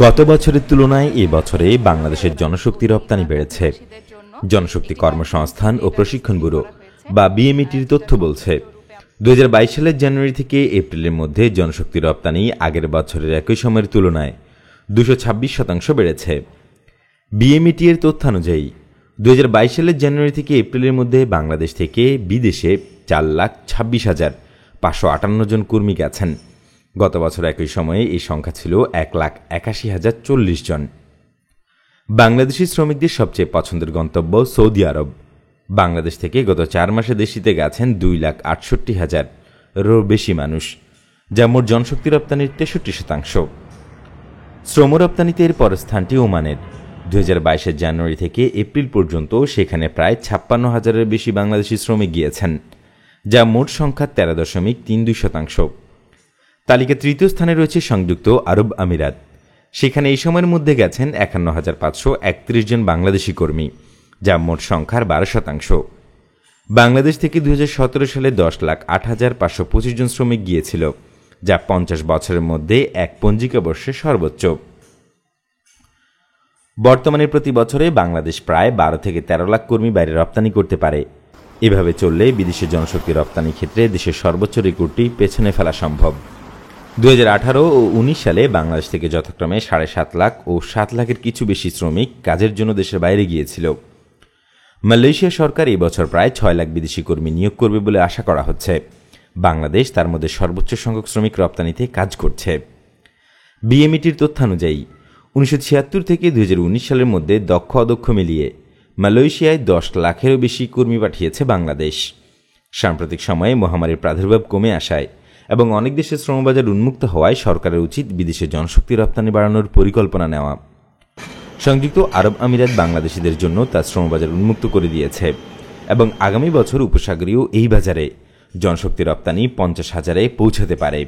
গত বছরের তুলনায় এ বছরে বাংলাদেশের জনশক্তি রপ্তানি বেড়েছে। জনশক্তি কর্মসংস্থান ও প্রশিক্ষণ ব্যুরো বা বিএমইটির তথ্য বলছে 2022 সালের জানুয়ারি থেকে এপ্রিলের মধ্যে জনশক্তি রপ্তানি আগের বছরের একই সময়ের তুলনায় 226% বেড়েছে। বিএমইটি এর তথ্যানুযায়ী 2022 সালের জানুয়ারি থেকে এপ্রিলের মধ্যে বাংলাদেশ থেকে বিদেশে 4,26,558 জন কর্মী গেছেন। গত বছর একই সময়ে এই সংখ্যা ছিল 1,81,040 জন। বাংলাদেশি শ্রমিকদের সবচেয়ে পছন্দের গন্তব্য সৌদি আরব। বাংলাদেশ থেকে গত 4 মাসে দেশটিতে গেছেন 2,68,000-এরও বেশি মানুষ, যা মোট জনশক্তি রপ্তানির 63%। শ্রম রপ্তানিতে এর পরের স্থানটি ওমানের। 2022 জানুয়ারি থেকে এপ্রিল পর্যন্ত সেখানে প্রায় 56,000-এর বেশি বাংলাদেশি শ্রমিক গিয়েছেন, যা মোট সংখ্যা 13.32%। তালিকা তৃতীয় স্থানে রয়েছে সংযুক্ত আরব আমিরাত। সেখানে এই সময়ের মধ্যে গেছেন 51,531 জন বাংলাদেশি কর্মী, যা মোট সংখ্যার 12%। বাংলাদেশ থেকে 2017 সালে 10,08,525 জন শ্রমিক গিয়েছিল, যা 50 বছরের মধ্যে এক পঞ্জিকা বর্ষে সর্বোচ্চ। বর্তমানে প্রতি বছরে বাংলাদেশ প্রায় 12 থেকে 13 লাখ কর্মী বাইরে রপ্তানি করতে পারে। এভাবে চললে বিদেশে জনশক্তি রপ্তানি ক্ষেত্রে দেশের সর্বোচ্চ রেকর্ডটি পেছনে ফেলা সম্ভব। 2018 ও 19 সালে বাংলাদেশ থেকে যথাক্রমে 7.5 লাখ ও 7 লাখের কিছু বেশি শ্রমিক কাজের জন্য দেশের বাইরে গিয়েছিল। মালয়েশিয়া সরকার এই বছর প্রায় 6 লাখ বিদেশি কর্মী নিয়োগ করবে বলে আশা করা হচ্ছে। বাংলাদেশ তার মধ্যে সর্বোচ্চ সংখ্যক শ্রমিক রপ্তানিতে কাজ করছে। বিএমইটির তথ্যানুযায়ী 1976 থেকে 2019 সালের মধ্যে দক্ষ অদক্ষ মিলিয়ে মালয়েশিয়ায় 10 লাখেরও বেশি কর্মী পাঠিয়েছে বাংলাদেশ। সাম্প্রতিক সময়ে মহামারীর প্রাদুর্ভাব কমে আসায় এবং অনেক দেশের শ্রমবাজার উন্মুক্ত হওয়ায় সরকারের উচিত বিদেশে জনশক্তি রপ্তানি বাড়ানোর পরিকল্পনা নেওয়া। সংযুক্ত আরব আমিরাত বাংলাদেশিদের জন্য তার শ্রমবাজার উন্মুক্ত করে দিয়েছে এবং আগামী বছর উপসাগরীয় এই বাজারে জনশক্তি রপ্তানি 50,000-এ পৌঁছাতে পারে।